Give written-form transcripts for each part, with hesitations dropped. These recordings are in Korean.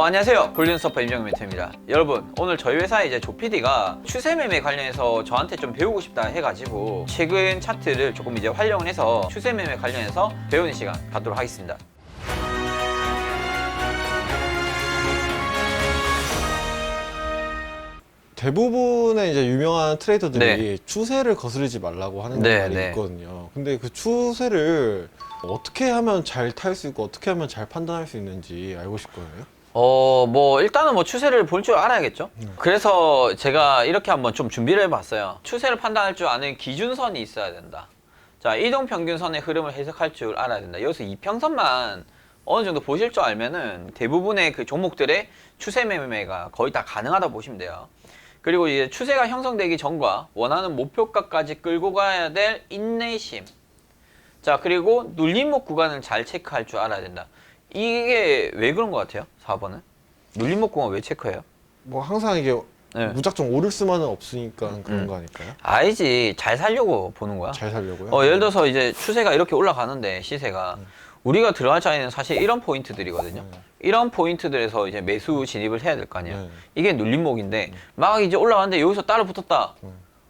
안녕하세요. 골든 서퍼 임정민 멘토입니다. 여러분, 오늘 저희 회사에 이제 조PD가 추세 매매 관련해서 저한테 좀 배우고 싶다 해가지고 최근 차트를 조금 이제 활용을 해서 추세 매매 관련해서 배우는 시간 갖도록 하겠습니다. 대부분의 이제 유명한 트레이더들이 네. 추세를 거스르지 말라고 하는 네, 말이 네. 있거든요. 근데 그 추세를 어떻게 하면 잘 탈 수 있고 어떻게 하면 잘 판단할 수 있는지 알고 싶거든요. 일단은 추세를 볼 줄 알아야겠죠? 그래서 제가 이렇게 한번 좀 준비를 해봤어요. 추세를 판단할 줄 아는 기준선이 있어야 된다. 자, 이동평균선의 흐름을 해석할 줄 알아야 된다. 여기서 이평선만 어느 정도 보실 줄 알면은 대부분의 그 종목들의 추세 매매가 거의 다 가능하다 보시면 돼요. 그리고 이제 추세가 형성되기 전과 원하는 목표가까지 끌고 가야 될 인내심. 자, 그리고 눌림목 구간을 잘 체크할 줄 알아야 된다. 이게 왜 그런 것 같아요? 4번은? 눌림목 구간 왜 체크해요? 뭐 항상 이게 네. 무작정 오를 수만은 없으니까 그런 거 아닐까요? 알지. 잘 살려고 보는 거야. 잘 살려고요? 예를 들어서 이제 추세가 이렇게 올라가는데 시세가 우리가 들어갈 자리는 사실 이런 포인트들이거든요. 이런 포인트들에서 이제 매수 진입을 해야 될 거 아니야. 네. 이게 눌림목인데 막 이제 올라가는데 여기서 따라 붙었다.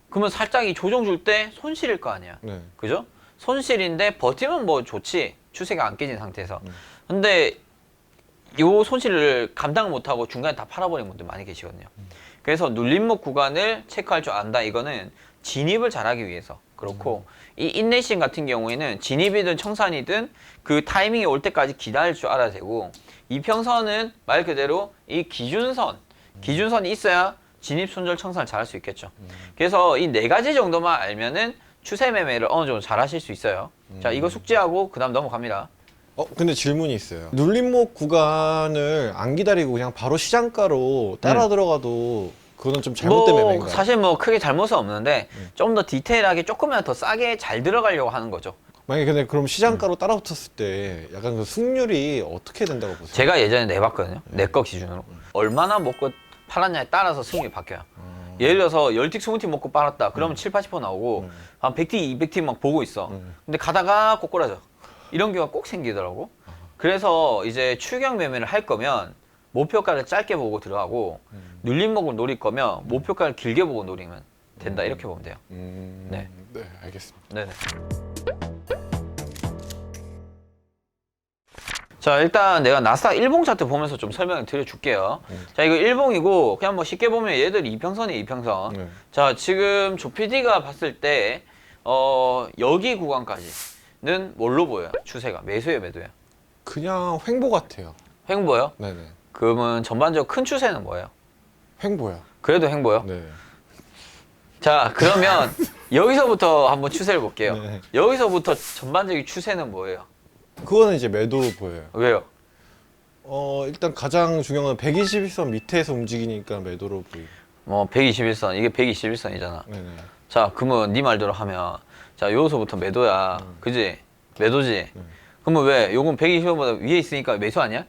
그러면 살짝 이 조정 줄 때 손실일 거 아니야. 네. 그죠? 손실인데 버티면 뭐 좋지. 추세가 안 깨진 상태에서. 근데 요 손실을 감당을 못하고 중간에 다 팔아버린 분들 많이 계시거든요. 그래서 눌림목 구간을 체크할 줄 안다. 이거는 진입을 잘하기 위해서 그렇고 이 인내심 같은 경우에는 진입이든 청산이든 그 타이밍이 올 때까지 기다릴 줄 알아야 되고, 이평선은 말 그대로 이 기준선이 있어야 진입, 손절, 청산을 잘 할 수 있겠죠. 그래서 이 네 가지 정도만 알면은 추세 매매를 어느 정도 잘 하실 수 있어요. 자, 이거 숙지하고 그 다음 넘어갑니다. 근데 질문이 있어요. 눌림목 구간을 안 기다리고 그냥 바로 시장가로 따라 들어가도 그거는 좀 잘못된 매매인가요? 사실 크게 잘못은 없는데 좀 더 디테일하게 조금이라도 더 싸게 잘 들어가려고 하는 거죠. 만약에 근데 그럼 시장가로 따라 붙었을 때 약간 그 승률이 어떻게 된다고 보세요? 제가 예전에 내봤거든요. 내 거 기준으로. 얼마나 먹고 팔았냐에 따라서 승률이 바뀌어요. 예를 들어서 10틱, 20틱 먹고 빨았다. 그러면 7, 80% 나오고 한 100틱, 200틱 막 보고 있어. 근데 가다가 꼬꾸라져. 이런 경우가 꼭 생기더라고. 그래서 이제 추격 매매를 할 거면 목표가를 짧게 보고 들어가고 눌림목을 노릴 거면 목표가를 길게 보고 노리면 된다. 이렇게 보면 돼요. 네. 네, 알겠습니다. 네네. 자, 일단 내가 나스닥 일봉 차트 보면서 좀 설명을 드려줄게요. 자, 이거 일봉이고 그냥 쉽게 보면 얘들 이평선이에요, 이평선. 네. 자, 지금 조PD가 봤을 때 여기 구간까지는 뭘로 보여요? 추세가 매수예요, 매도예요? 그냥 횡보 같아요. 횡보요? 네네. 그러면 전반적으로 큰 추세는 뭐예요? 횡보요. 그래도 횡보요? 네. 자, 그러면 여기서부터 한번 추세를 볼게요. 네. 여기서부터 전반적인 추세는 뭐예요? 그거는 이제 매도로 보여요. 왜요? 일단 가장 중요한 건 121선 밑에서 움직이니까 매도로 보이고. 121선, 이게 121선이잖아. 네네. 자, 그러면 네 말대로 하면 자, 여기서부터 매도야. 그지? 매도지? 그러면 왜? 요건 120원보다 위에 있으니까 매수 아니야?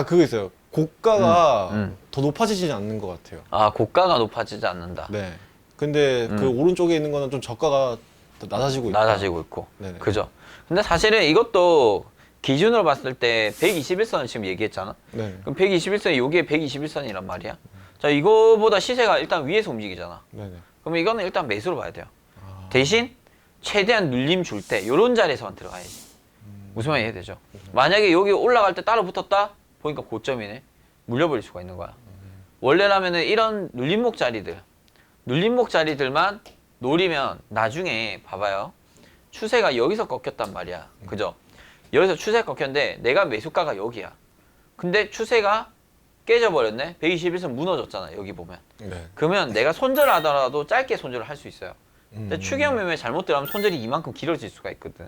그거 있어요. 고가가 음. 더 높아지지는 않는 것 같아요. 아, 고가가 높아지지 않는다. 네. 근데 그 오른쪽에 있는 거는 좀 저가가 더 낮아지고 있다. 낮아지고 있고. 네네. 그죠? 근데 사실은 이것도 기준으로 봤을 때 121선을 지금 얘기했잖아. 네. 그럼 121선이 요게 121선이란 말이야. 자, 이거보다 시세가 일단 위에서 움직이잖아. 네네. 그럼 이거는 일단 매수로 봐야 돼요. 대신 최대한 눌림 줄 때 요런 자리에서만 들어가야지. 무슨 말이 이해되죠? 만약에 여기 올라갈 때 따라 붙었다? 보니까 고점이네. 물려버릴 수가 있는 거야. 원래라면은 이런 눌림목 자리들만 노리면 나중에 봐봐요. 추세가 여기서 꺾였단 말이야. 그죠? 여기서 추세가 꺾였는데 내가 매수가가 여기야. 근데 추세가 깨져버렸네? 121선 무너졌잖아. 여기 보면. 네. 그러면 내가 손절을 하더라도 짧게 손절을 할 수 있어요. 근데 추격 매매 잘못 들어가면 손절이 이만큼 길어질 수가 있거든.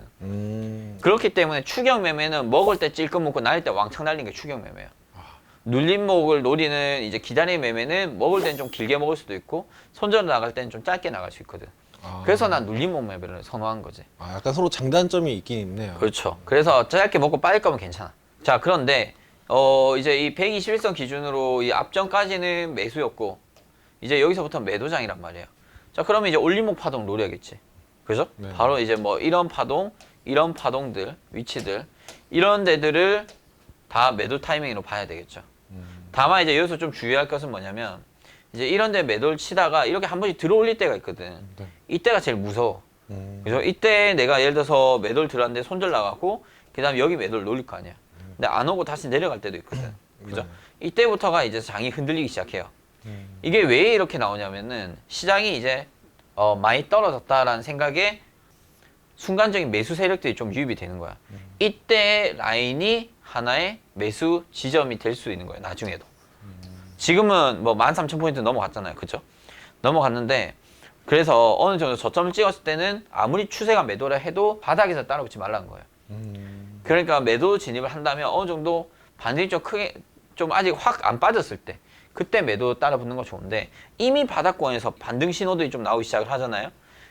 그렇기 때문에 추격 매매는 먹을 때 찔끔 먹고 날릴 때 왕창 날리는 게 추격 매매야. 눌림목을 노리는 이제 기다림 매매는 먹을 때는 좀 길게 먹을 수도 있고 손절 나갈 때는 좀 짧게 나갈 수 있거든. 그래서 난 눌림목 매매를 선호한 거지. 약간 서로 장단점이 있긴 있네요. 그렇죠. 그래서 짧게 먹고 빠질 거면 괜찮아. 자, 그런데 이제 이 121선 기준으로 이 앞전까지는 매수였고 이제 여기서부터 매도장이란 말이에요. 자, 그러면 이제 올림목 파동 노려야겠지. 그죠? 네. 바로 이제 이런 파동, 이런 파동들, 위치들, 이런 데들을 다 매도 타이밍으로 봐야 되겠죠. 다만 이제 여기서 좀 주의할 것은 뭐냐면 이제 이런 데 매도를 치다가 이렇게 한 번씩 들어올릴 때가 있거든. 네. 이때가 제일 무서워. 그죠? 이때 내가 예를 들어서 매도를 들었는데 손절 나가고 그 다음에 여기 매도를 노릴 거 아니야. 근데 안 오고 다시 내려갈 때도 있거든. 그죠? 네. 이때부터가 이제 장이 흔들리기 시작해요. 이게 왜 이렇게 나오냐면은 시장이 이제 많이 떨어졌다라는 생각에 순간적인 매수 세력들이 좀 유입이 되는 거야. 이때 라인이 하나의 매수 지점이 될 수 있는 거예요. 나중에도. 지금은 뭐 13,000포인트 넘어갔잖아요. 그죠? 넘어갔는데 그래서 어느 정도 저점을 찍었을 때는 아무리 추세가 매도를 해도 바닥에서 따라붙지 말라는 거예요. 그러니까 매도 진입을 한다면 어느 정도 반등이 좀 크게 좀 아직 확 안 빠졌을 때 그때 매도 따라 붙는 거 좋은데 이미 바닥권에서 반등 신호들이 좀 나오기 시작을 하잖아요.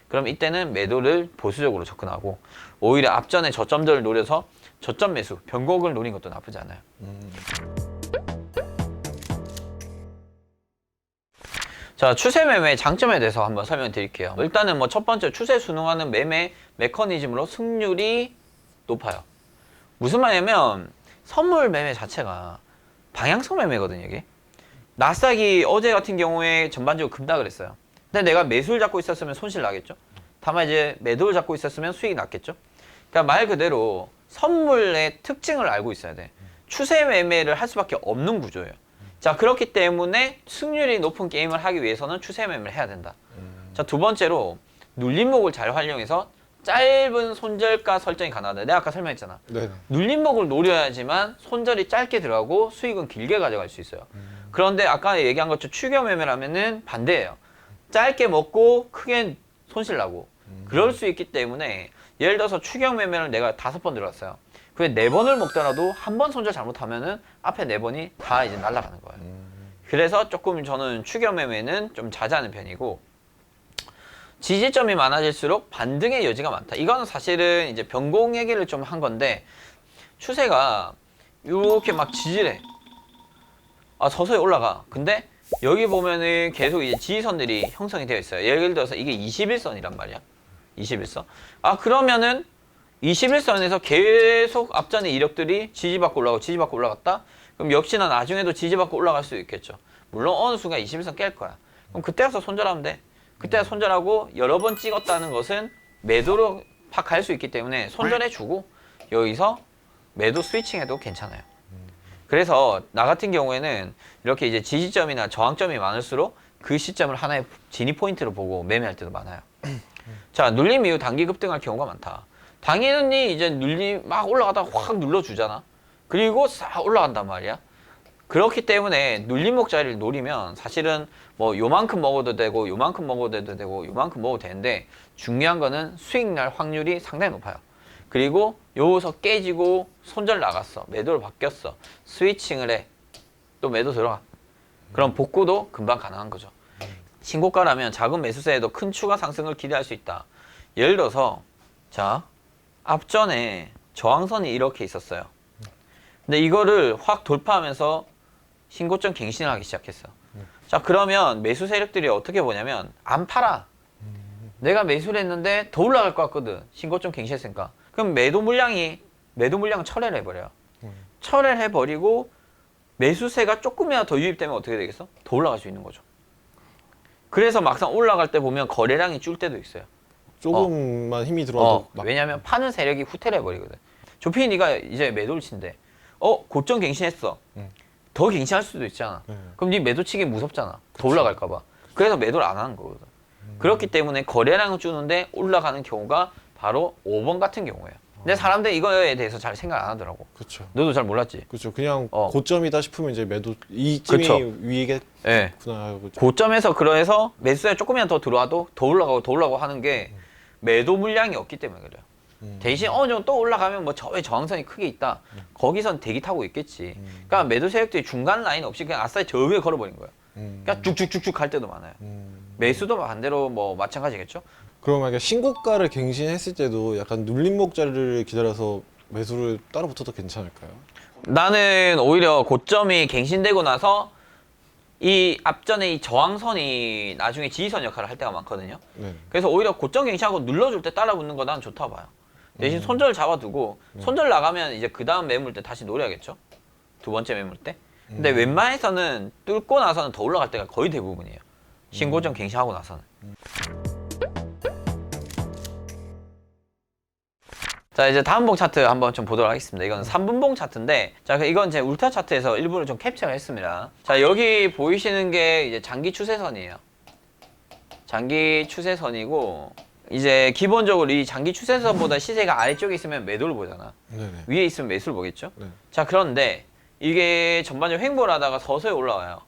그럼 이때는 매도를 보수적으로 접근하고 오히려 앞전에 저점들을 노려서 저점 매수, 변곡을 노린 것도 나쁘지 않아요. 자, 추세 매매의 장점에 대해서 한번 설명드릴게요. 일단은 뭐 첫 번째 추세 순응하는 매매 메커니즘으로 승률이 높아요. 무슨 말이냐면 선물 매매 자체가 방향성 매매거든요, 이게. 나스닥이 어제 같은 경우에 전반적으로 급락을 했어요. 근데 내가 매수를 잡고 있었으면 손실 나겠죠. 다만 이제 매도를 잡고 있었으면 수익이 났겠죠. 그러니까 말 그대로 선물의 특징을 알고 있어야 돼. 추세 매매를 할 수밖에 없는 구조예요. 자, 그렇기 때문에 승률이 높은 게임을 하기 위해서는 추세 매매를 해야 된다. 자, 두 번째로 눌림목을 잘 활용해서 짧은 손절가 설정이 가능하다. 내가 아까 설명했잖아. 네. 눌림목을 노려야지만 손절이 짧게 들어가고 수익은 길게 가져갈 수 있어요. 그런데 아까 얘기한 것처럼 추격 매매라면은 반대예요. 짧게 먹고 크게 손실 나고 그럴 수 있기 때문에 예를 들어서 추격 매매를 내가 5번 들어갔어요. 그게 4번을 먹더라도 한 번 손절 잘못하면은 앞에 4번이 다 이제 날아가는 거예요. 그래서 조금 저는 추격 매매는 좀 자제하는 편이고 지지점이 많아질수록 반등의 여지가 많다. 이거는 사실은 이제 변공 얘기를 좀 한 건데 추세가 이렇게 막 지지래. 아, 서서히 올라가. 근데 여기 보면은 계속 이제 지지선들이 형성이 되어 있어요. 예를 들어서 이게 21선이란 말이야. 21선. 아, 그러면은 21선에서 계속 앞전의 이력들이 지지받고 올라가고 지지받고 올라갔다? 그럼 역시나 나중에도 지지받고 올라갈 수 있겠죠. 물론 어느 순간 21선 깰 거야. 그럼 그때 가서 손절하면 돼. 그때 손절하고 여러 번 찍었다는 것은 매도로 팍 갈 수 있기 때문에 손절해주고 여기서 매도 스위칭해도 괜찮아요. 그래서 나 같은 경우에는 이렇게 이제 지지점이나 저항점이 많을수록 그 시점을 하나의 진입 포인트로 보고 매매할 때도 많아요. 자, 눌림 이후 단기 급등할 경우가 많다. 당연히 이제 눌림 막 올라가다가 확 눌러주잖아. 그리고 싹 올라간단 말이야. 그렇기 때문에 눌림목 자리를 노리면 사실은 뭐 요만큼 먹어도 되고 요만큼 먹어도 되고 요만큼 먹어도 되는데 중요한 거는 수익 날 확률이 상당히 높아요. 그리고 여기서 깨지고 손절 나갔어. 매도로 바뀌었어. 스위칭을 해. 또 매도 들어가. 그럼 복구도 금방 가능한 거죠. 신고가라면 작은 매수세에도 큰 추가 상승을 기대할 수 있다. 예를 들어서 자, 앞전에 저항선이 이렇게 있었어요. 근데 이거를 확 돌파하면서 신고점 갱신을 하기 시작했어. 자, 그러면 매수 세력들이 어떻게 보냐면 안 팔아. 내가 매수를 했는데 더 올라갈 것 같거든. 신고점 갱신했으니까. 그럼 매도 물량을 철회를 해버려요. 철회를 해버리고 매수세가 조금이라도 더 유입되면 어떻게 되겠어? 더 올라갈 수 있는 거죠. 그래서 막상 올라갈 때 보면 거래량이 줄 때도 있어요. 조금만 힘이 들어와도 막 왜냐면 파는 세력이 후퇴를 해버리거든. 조필이 네가 이제 매도를 친대. 고점 갱신했어. 더 갱신할 수도 있잖아. 그럼 네 매도 치기 무섭잖아. 더 올라갈까 봐. 그래서 매도를 안 하는 거거든. 그렇기 때문에 거래량을 주는데 올라가는 경우가 바로 5번 같은 경우예요. 근데 사람들이 이거에 대해서 잘 생각 안 하더라고. 그렇죠. 너도 잘 몰랐지? 그렇죠. 그냥 고점이다 싶으면 이제 매도 이쯤이 그쵸. 위겠구나 예. 하고 고점에서 그래서 매수에 조금이라도 더 들어와도 더 올라가고 하는 게 매도 물량이 없기 때문에 그래요. 대신 어느 정도 또 올라가면 뭐 저항선이 크게 있다. 거기선 대기 타고 있겠지. 그러니까 매도 세력들이 중간 라인 없이 그냥 아싸리 저 위에 걸어버린 거예요. 그러니까 쭉쭉쭉쭉 갈 때도 많아요. 매수도 반대로 뭐 마찬가지겠죠. 그럼 만약에 신고가를 갱신했을 때도 약간 눌림목 자리를 기다려서 매수를 따로 붙어도 괜찮을까요? 나는 오히려 고점이 갱신되고 나서 이 앞전에 이 저항선이 나중에 지지선 역할을 할 때가 많거든요. 네. 그래서 오히려 고점 갱신하고 눌러줄 때 따라붙는 거 난 좋다고 봐요. 대신 손절 잡아두고 손절 나가면 이제 그 다음 매물 때 다시 노려야겠죠. 두 번째 매물 때. 근데 웬만해서는 뚫고 나서는 더 올라갈 때가 거의 대부분이에요. 신고점 갱신하고 나서는. 자, 이제 다음 봉 차트 한번 좀 보도록 하겠습니다. 이건 3분봉 차트인데, 자, 이건 제 울타 차트에서 일부러 좀 캡처를 했습니다. 자, 여기 보이시는 게 이제 장기 추세선이에요. 장기 추세선이고, 이제 기본적으로 이 장기 추세선보다 시세가 아래쪽에 있으면 매도를 보잖아. 네네. 위에 있으면 매수를 보겠죠? 네. 자, 그런데 이게 전반적으로 횡보를 하다가 서서히 올라와요.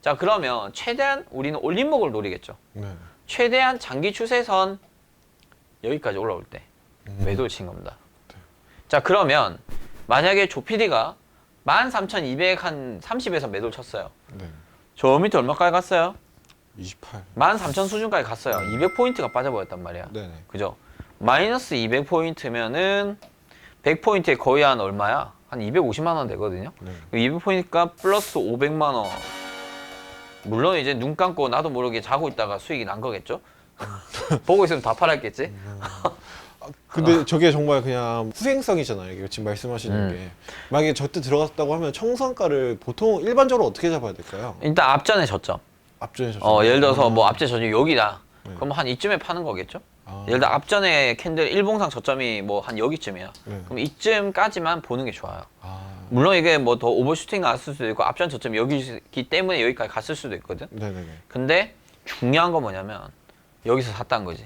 자, 그러면 최대한 우리는 올림목을 노리겠죠. 네. 최대한 장기 추세선 여기까지 올라올 때 매도를 친 겁니다. 네. 자, 그러면 만약에 조피디가 13,200 한 30에서 매도를 쳤어요. 네. 저 밑에 얼마까지 갔어요? 28. 13,000 수준까지 갔어요. 200포인트가 빠져버렸단 말이야. 네네. 그죠? 마이너스 200포인트면은 100포인트에 거의 한 얼마야? 한 250만 원 되거든요. 네. 200포인트가 플러스 500만 원. 물론 이제 눈 감고 나도 모르게 자고 있다가 수익이 난 거겠죠? 보고 있으면 다 팔았겠지? 근데 저게 정말 그냥 후행성이잖아요. 이게 지금 말씀하시는 게. 만약에 저때 들어갔다고 하면 청산가를 보통 일반적으로 어떻게 잡아야 될까요? 일단 앞전에 저점. 앞전에 저. 예를 들어서 뭐 앞전 저점이 여기다. 네. 그럼 한 이쯤에 파는 거겠죠? 아. 예를 들어 앞전에 캔들 일봉상 저점이 뭐 한 여기쯤이야. 네. 그럼 이쯤까지만 보는 게 좋아요. 아. 물론 이게 뭐 더 오버슈팅 나왔을 수도 있고 앞전 저점이 여기기 때문에 여기까지 갔을 수도 있거든. 네네네. 근데 중요한 건 뭐냐면 여기서 샀다는 거지.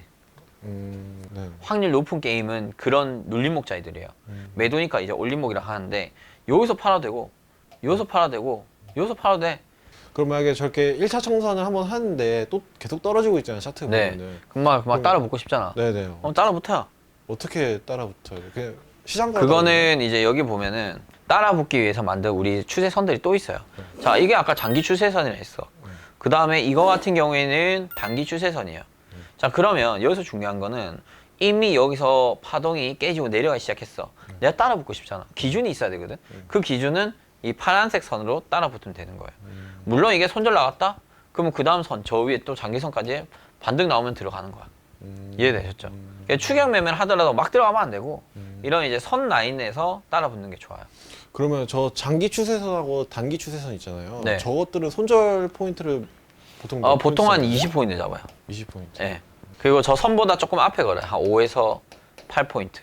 네. 확률 높은 게임은 그런 눌림목자이들이에요. 매도니까 이제 올림목이라 하는데 여기서 팔아도 되고 여기서 팔아도 되고 여기서 팔아도 돼. 그럼 만약에 저렇게 1차 청산을 한번 하는데 또 계속 떨어지고 있잖아요. 차트 네. 보면은. 그만 따라 붙고 싶잖아. 네네. 따라 붙어요. 어떻게 따라붙어요? 그냥 시장가. 그거는 이제 여기 보면은 따라 붙기 위해서 만든 우리 추세선들이 또 있어요. 자, 이게 아까 장기 추세선이라 했어. 그 다음에 이거 같은 경우에는 단기 추세선이에요. 자, 그러면 여기서 중요한 거는 이미 여기서 파동이 깨지고 내려가기 시작했어. 내가 따라 붙고 싶잖아. 기준이 있어야 되거든. 그 기준은 이 파란색 선으로 따라 붙으면 되는 거예요. 물론 이게 손절 나갔다? 그러면 그 다음 선, 저 위에 또 장기선까지 반등 나오면 들어가는 거야. 이해되셨죠? 그러니까 추격 매매를 하더라도 막 들어가면 안 되고 이런 이제 선 라인에서 따라 붙는 게 좋아요. 그러면 저 장기 추세선하고 단기 추세선 있잖아요. 네. 저것들은 손절 포인트를 보통 보통 한 20포인트 잡아요. 20포인트. 예. 그리고 저 선보다 조금 앞에 걸어요. 한 5에서 8포인트.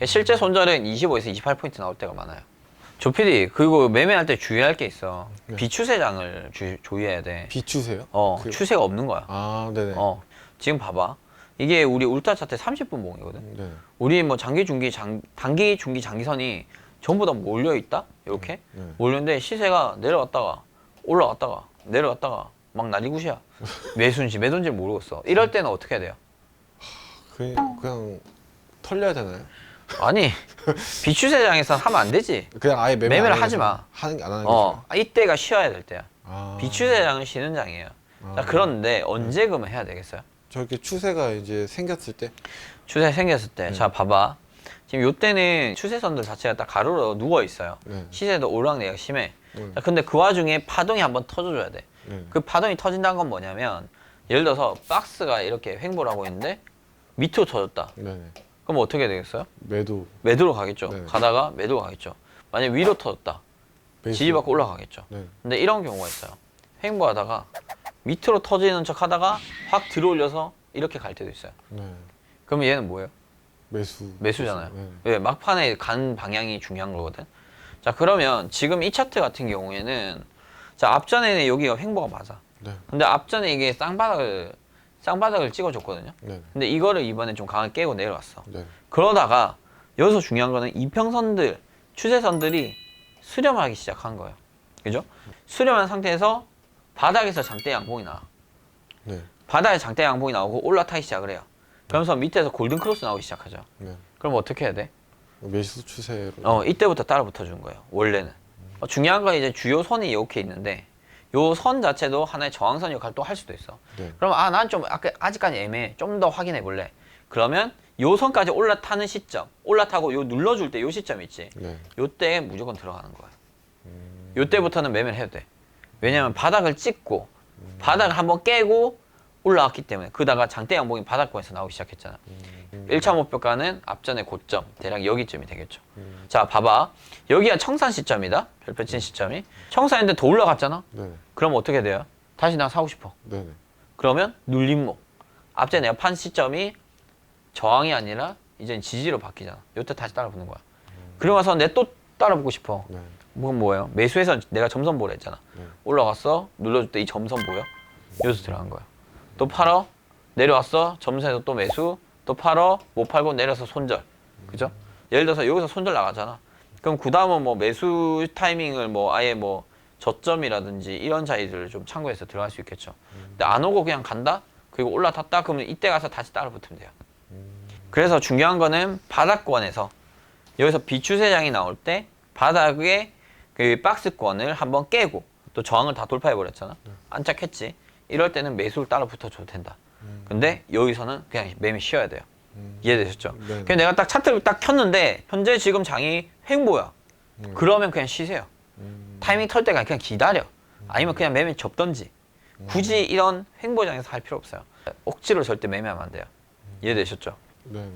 실제 손절은 25에서 28포인트 나올 때가 많아요. 조피디, 그리고 매매할 때 주의할 게 있어. 네. 비추세장을 조의해야 돼. 비추세요? 추세가 없는 거야. 아, 네네. 지금 봐봐. 이게 우리 울타 차트 30분 봉이거든. 네. 우리 뭐 장기, 중기, 단기, 중기, 장기선이 전부 다 몰려 있다? 이렇게 네. 몰렸는데 시세가 내려갔다가 올라갔다가 내려갔다가 막 난리굿이야. 매수인지 매도인지 모르겠어. 이럴 때는 어떻게 해야 돼요? 그냥 털려야 되나요? 아니, 비추세장에서 하면 안 되지. 그냥 아예 매매를 안 하지 해서 마. 안 하는 게 좋아요. 이때가 쉬어야 될 때야. 아. 비추세장은 쉬는 장이에요. 자, 그런데 언제 그러면 해야 되겠어요? 저렇게 추세가 이제 생겼을 때. 추세 생겼을 때. 자, 봐봐. 지금 요때는 추세선들 자체가 딱 가로로 누워 있어요. 네. 시세도 오르락내리락 심해. 네. 자, 근데 그 와중에 파동이 한번 터져줘야 돼. 네. 그 파동이 터진다는 건 뭐냐면 예를 들어서 박스가 이렇게 횡보를 하고 있는데 밑으로 터졌다. 네네. 그럼 어떻게 되겠어요? 매도. 매도로 가겠죠. 네. 가다가 매도로 가겠죠. 만약 위로 터졌다. 매수. 지지받고 올라가겠죠. 네. 근데 이런 경우가 있어요. 횡보하다가 밑으로 터지는 척 하다가 확 들어올려서 이렇게 갈 때도 있어요. 네. 그러면 얘는 뭐예요? 매수잖아요. 매수잖아요. 왜? 막판에 간 방향이 중요한 거거든. 자, 그러면 지금 이 차트 같은 경우에는 자, 앞전에는 여기가 횡보가 맞아. 네. 근데 앞전에 이게 쌍바닥을 찍어줬거든요. 네. 근데 이거를 이번에 좀 강하게 깨고 내려왔어. 네. 그러다가 여기서 중요한 거는 이평선들, 추세선들이 수렴하기 시작한 거예요. 그죠? 수렴한 상태에서 바닥에서 장대 양봉이 나와. 네. 바닥에 장대 양봉이 나오고 올라타기 시작을 해요. 그러면서 밑에서 골든 크로스 나오기 시작하죠. 네. 그럼 어떻게 해야 돼? 매수 추세로. 이때부터 따라 붙어주는 거예요. 원래는. 중요한 건 이제 주요 선이 이렇게 있는데 요 선 자체도 하나의 저항선 역할을 또 할 수도 있어. 네. 그럼 난 좀 아직까지 애매해. 좀 더 확인해 볼래. 그러면 요 선까지 올라타는 시점, 올라타고 요 눌러줄 때 요 시점 있지. 네. 요때에 무조건 들어가는 거야. 요때부터는 매매를 해도 돼. 왜냐면 바닥을 찍고 바닥을 한번 깨고 올라왔기 때문에 그다가 장대 양봉이 바닥권에서 나오기 시작했잖아. 1차 목표가는 앞전의 고점 대략 여기쯤이 되겠죠. 자, 봐봐. 여기가 청산 시점이다. 별표 친 시점이. 청산인데 더 올라갔잖아. 네. 그럼 어떻게 돼요? 다시 나 사고 싶어. 네네. 그러면 눌림목. 앞전에 내가 판 시점이 저항이 아니라 이제 지지로 바뀌잖아. 요때 다시 따라 붙는 거야. 그러고 나서 내 또 따라 붙고 싶어. 네. 그건 뭐예요? 매수해서 내가 점선 보라 했잖아. 네. 올라갔어. 눌러줄 때 이 점선 보여? 여기서 들어간 거야. 또 팔어. 내려왔어. 점선에서 또 매수. 또 팔어. 못 팔고 내려서 손절. 그죠? 예를 들어서 여기서 손절 나가잖아. 그럼 그 다음은 뭐 매수 타이밍을 뭐 아예 뭐 저점이라든지 이런 자리들을 좀 참고해서 들어갈 수 있겠죠. 근데 안 오고 그냥 간다? 그리고 올라탔다? 그러면 이때 가서 다시 따라 붙으면 돼요. 그래서 중요한 거는 바닥권에서 여기서 비추세장이 나올 때 바닥에 그 박스권을 한번 깨고 또 저항을 다 돌파해 버렸잖아. 안착했지. 이럴 때는 매수를 따라 붙어줘도 된다. 근데 여기서는 그냥 매매 쉬어야 돼요. 이해되셨죠? 네. 그냥 내가 딱 차트를 딱 켰는데 현재 지금 장이 횡보야. 그러면 그냥 쉬세요. 타이밍 털 때가 그냥 기다려. 아니면 그냥 매매 접던지. 굳이 이런 횡보장에서 할 필요 없어요. 억지로 절대 매매하면 안 돼요. 이해되셨죠? 네네.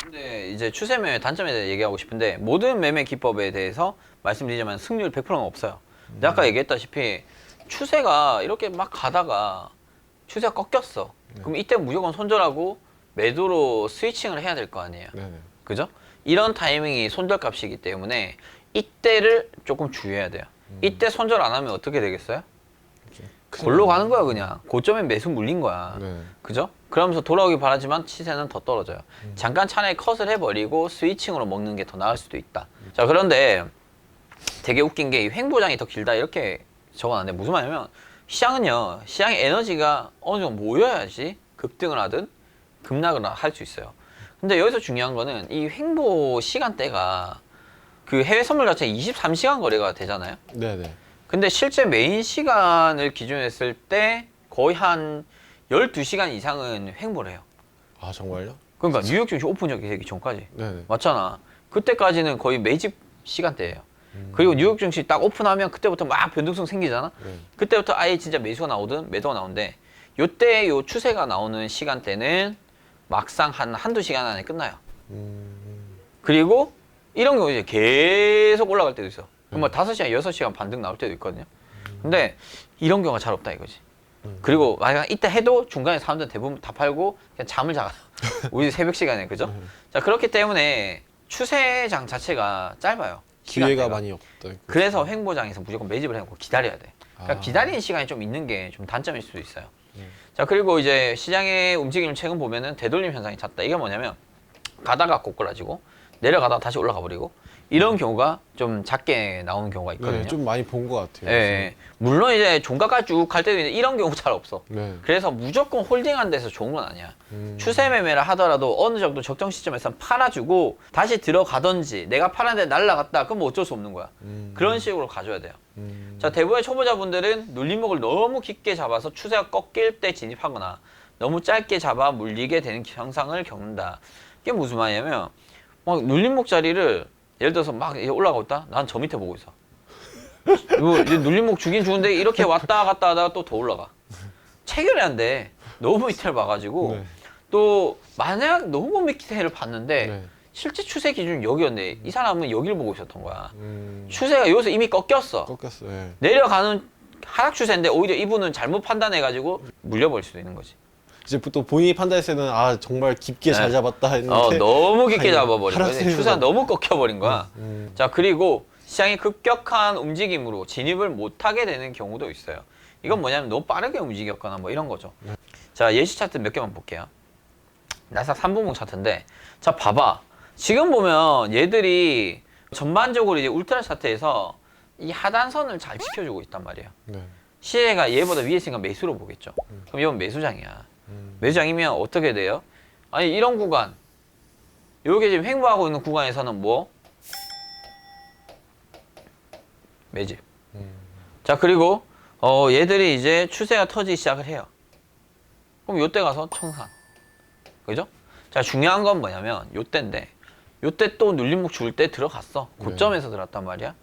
근데 이제 추세 매매 단점에 대해 얘기하고 싶은데 모든 매매 기법에 대해서 말씀드리자면 승률 100%는 없어요. 근데 아까 얘기했다시피 추세가 이렇게 막 가다가 추세가 꺾였어. 그럼 이때 무조건 손절하고 매도로 스위칭을 해야 될 거 아니에요. 네네. 그죠? 이런 타이밍이 손절값이기 때문에 이때를 조금 주의해야 돼요. 이때 손절 안 하면 어떻게 되겠어요? 골로 가는 거야 그냥. 고점에 매수 물린 거야. 네. 그죠? 그러면서 돌아오길 바라지만 시세는 더 떨어져요. 잠깐 차라리 컷을 해버리고 스위칭으로 먹는 게 더 나을 수도 있다. 자, 그런데 되게 웃긴 게 이 횡보장이 더 길다 이렇게 적어놨는데 무슨 말이냐면 시장은요. 시장의 에너지가 어느 정도 모여야지 급등을 하든 급락을 할 수 있어요. 근데 여기서 중요한 거는 이 횡보 시간대가 그 해외 선물 자체가 23시간 거래가 되잖아요. 네네. 근데 실제 메인 시간을 기준으로 했을 때 거의 한 12시간 이상은 횡보를 해요. 아 정말요? 그러니까 뉴욕 증시 오픈이 되기 전까지. 네네. 맞잖아. 그때까지는 거의 매집 시간대예요. 그리고 뉴욕 증시 딱 오픈하면 그때부터 막 변동성 생기잖아. 네. 그때부터 아예 진짜 매수가 나오든 매도가 나오는데 요때 요 추세가 나오는 시간대는 막상 한두 시간 안에 끝나요. 그리고 이런 경우 이제 계속 올라갈 때도 있어. 그럼 뭐 5시간, 6시간 반등 나올 때도 있거든요. 근데 이런 경우가 잘 없다 이거지. 그리고 만약 이때 해도 중간에 사람들은 대부분 다 팔고 그냥 잠을 자요. 우리 새벽 시간에 그죠? 자, 그렇기 때문에 추세장 자체가 짧아요. 기회가 시간대가. 많이 없다. 그래서 횡보장에서 무조건 매집을 해놓고 기다려야 돼. 그러니까 아. 기다리는 시간이 좀 있는 게 좀 단점일 수도 있어요. 자, 그리고 이제 시장의 움직임을 최근 보면은 되돌림 현상이 잦다. 이게 뭐냐면 가다가 꼬꾸라지고 내려가다가 다시 올라가 버리고 이런 경우가 좀 작게 나오는 경우가 있거든요. 네, 좀 많이 본 것 같아요. 예, 예. 물론 이제 종가까지 쭉 갈 때도 있는데 이런 경우 잘 없어. 네. 그래서 무조건 홀딩한 데서 좋은 건 아니야. 추세 매매를 하더라도 어느 정도 적정 시점에서 팔아주고 다시 들어가던지 내가 팔았는데 날라갔다 그럼 뭐 어쩔 수 없는 거야. 그런 식으로 가져야 돼요. 자, 대부분의 초보자분들은 눌림목을 너무 깊게 잡아서 추세가 꺾일 때 진입하거나 너무 짧게 잡아 물리게 되는 현상을 겪는다. 이게 무슨 말이냐면 막 눌림목 자리를 예를 들어서 막 올라가고 있다? 난 저 밑에 보고 있어. 이거 이제 눌림목 주긴 주는데 이렇게 왔다 갔다 하다가 또 더 올라가. 체결이 안 돼. 너무 밑을 봐가지고 네. 또 만약 너무 밑에를 봤는데 네. 실제 추세 기준이 여기였네. 이 사람은 여기를 보고 있었던 거야. 추세가 여기서 이미 꺾였어. 꺾였어요. 네. 내려가는 하락 추세인데 오히려 이분은 잘못 판단해가지고 물려버릴 수도 있는 거지. 이제 또 본인이 판단했을 때는 아 정말 깊게 잘 잡았다 했는데 너무 깊게 아니, 잡아버린 거야. 하락세에서- 추세가 너무 꺾여버린 거야. 자, 그리고 시장이 급격한 움직임으로 진입을 못하게 되는 경우도 있어요. 이건 뭐냐면 너무 빠르게 움직였거나 뭐 이런 거죠. 자, 예시 차트 몇 개만 볼게요. 나스닥 3분봉 차트인데 자, 봐봐. 지금 보면 얘들이 전반적으로 이제 울트라 차트에서 이 하단선을 잘 지켜주고 있단 말이에요. 네. 시세가 얘보다 위에 있으니까 매수로 보겠죠. 그럼 이건 매수장이야. 매수장이면 어떻게 돼요? 아니 이런 구간 요게 지금 횡보하고 있는 구간에서는 뭐? 매집. 자, 그리고 얘들이 이제 추세가 터지기 시작을 해요. 그럼 요때 가서 청산. 그죠? 자, 중요한 건 뭐냐면 요때인데 요때 또 눌림목 줄 때 들어갔어. 고점에서 들어갔단 말이야.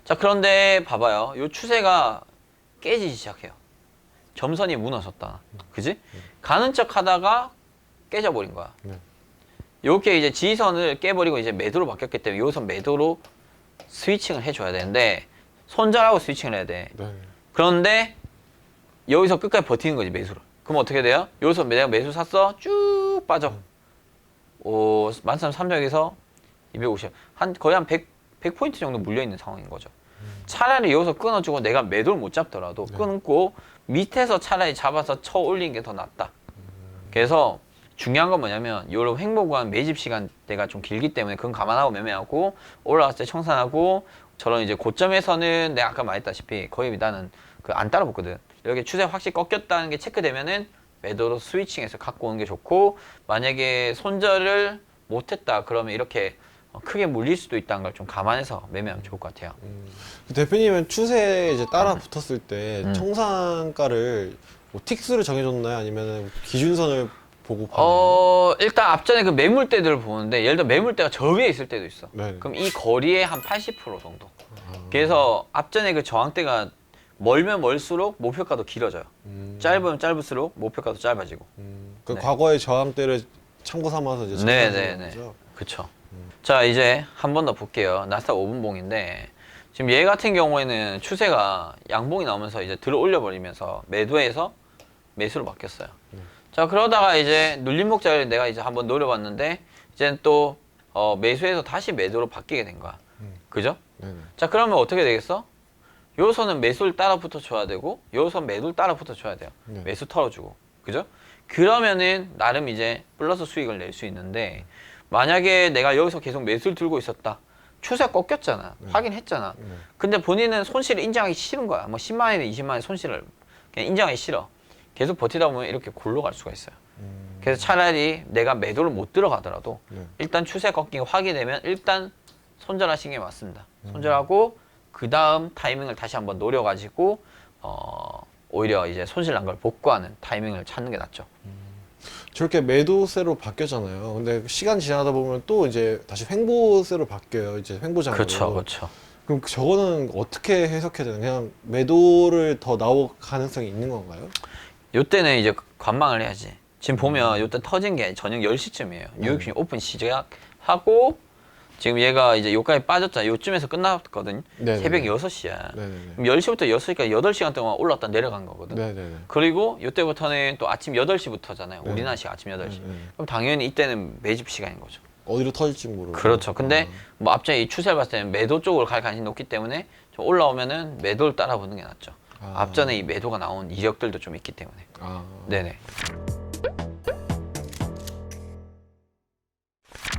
자, 그런데 봐봐요. 요 추세가 깨지기 시작해요. 점선이 무너졌다. 그지? 가는 척 하다가 깨져버린 거야. 네. 이렇게 이제 지지선을 깨버리고 이제 매도로 바뀌었기 때문에 여기서 매도로 스위칭을 해줘야 되는데 손절하고 스위칭을 해야 돼. 네. 그런데 여기서 끝까지 버티는 거지 매수를. 그럼 어떻게 돼요? 여기서 내가 매수 샀어 쭉 빠져. 13,300에서 250, 거의 한 100포인트 정도 물려있는 상황인 거죠. 차라리 여기서 끊어주고 내가 매도를 못 잡더라도 끊고 밑에서 차라리 잡아서 쳐 올리는 게 더 낫다. 그래서 중요한 건 뭐냐면 이런 횡보구간 매집 시간대가 좀 길기 때문에 그건 감안하고 매매하고 올라갔을 때 청산하고 저런 이제 고점에서는 내가 아까 말했다시피 거의 나는 그 안 따라붙거든. 이렇게 추세 확실히 꺾였다는 게 체크되면은 매도로 스위칭해서 갖고 오는 게 좋고 만약에 손절을 못했다 그러면 이렇게 크게 물릴 수도 있다는 걸 좀 감안해서 매매하면 좋을 것 같아요. 그 대표님은 추세에 이제 따라 붙었을 때 청산가를 뭐 틱스를 정해줬나요? 아니면 기준선을 보고 파나요? 일단 앞전에 그 매물대들을 보는데 예를 들어 매물대가 저 위에 있을 때도 있어. 네. 그럼 이 거리의 한 80% 정도. 그래서 앞전에 그 저항대가 멀면 멀수록 목표가도 길어져요. 짧으면 짧을수록 목표가도 짧아지고. 그 네. 과거의 저항대를 참고 삼아서 이제 네네네. 거죠? 그쵸. 자, 이제 한 번 더 볼게요. 나스닥 5분봉인데 지금 얘 같은 경우에는 추세가 양봉이 나오면서 이제 들어 올려버리면서 매도해서 매수로 바뀌었어요. 자, 그러다가 이제 눌림목 자리를 내가 이제 한번 노려봤는데 이제는 또 매수해서 다시 매도로 바뀌게 된 거야. 그죠? 네네. 자, 그러면 어떻게 되겠어? 요소는 매수를 따라 붙어 줘야 되고 요소 매도를 따라 붙어 줘야 돼요. 네. 매수 털어주고. 그죠? 그러면은 나름 이제 플러스 수익을 낼 수 있는데 만약에 내가 여기서 계속 매수를 들고 있었다. 추세가 꺾였잖아. 확인했잖아. 근데 본인은 손실을 인정하기 싫은 거야. 뭐 10만 원이나 20만 원 손실을 그냥 인정하기 싫어. 계속 버티다 보면 이렇게 골로 갈 수가 있어요. 그래서 차라리 내가 매도를 못 들어가더라도 일단 추세 꺾이가 확인되면 일단 손절하시는 게 맞습니다. 손절하고 그 다음 타이밍을 다시 한번 노려가지고 오히려 이제 손실 난 걸 복구하는 타이밍을 찾는 게 낫죠. 저렇게 매도세로 바뀌었잖아요. 근데 시간 지나다 보면 또 이제 다시 횡보세로 바뀌어요. 이제 횡보장으로. 그렇죠, 그렇죠. 그럼 저거는 어떻게 해석해야 되나요? 그냥 매도를 더 나올 가능성이 있는 건가요? 요때는 이제 관망을 해야지. 지금 보면 요때 터진 게 저녁 10시쯤이에요. 뉴욕 시장 오픈 시작하고 지금 얘가 이제 요까지 빠졌잖아. 요쯤에서 끝났거든. 네네네. 새벽 6시야. 네네네. 그럼 10시부터 6시까지 8시간 동안 올랐다 내려간 거거든. 네네네. 그리고 요때부터는 또 아침 8시부터잖아요. 우리나라 시간 아침 8시. 그럼 당연히 이때는 매집 시간인 거죠. 어디로 터질지 모르고. 그렇죠. 근데 뭐 앞전에 이 추세를 봤을 때는 매도 쪽으로 갈 가능성이 높기 때문에 좀 올라오면은 매도를 따라붙는 게 낫죠. 앞전에 이 매도가 나온 이력들도 좀 있기 때문에. 네네.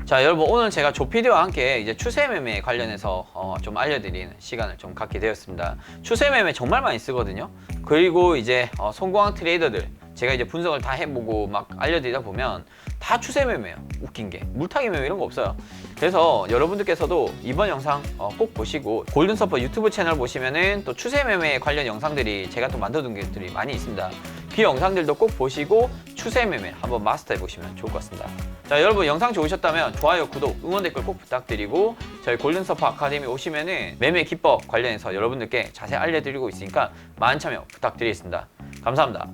자, 여러분 오늘 제가 조피디와 함께 이제 추세 매매 관련해서 좀 알려드리는 시간을 좀 갖게 되었습니다. 추세 매매 정말 많이 쓰거든요. 그리고 이제 성공한 트레이더들 제가 이제 분석을 다 해보고 막 알려드리다 보면 다 추세 매매예요. 웃긴 게 물타기 매매 이런 거 없어요. 그래서 여러분들께서도 이번 영상 꼭 보시고 골든서퍼 유튜브 채널 보시면은 또 추세 매매 관련 영상들이 제가 또 만들어둔 것들이 많이 있습니다. 그 영상들도 꼭 보시고 추세 매매 한번 마스터해 보시면 좋을 것 같습니다. 자, 여러분 영상 좋으셨다면 좋아요, 구독, 응원 댓글 꼭 부탁드리고 저희 골든서퍼 아카데미 오시면은 매매 기법 관련해서 여러분들께 자세히 알려드리고 있으니까 많은 참여 부탁드리겠습니다. 감사합니다.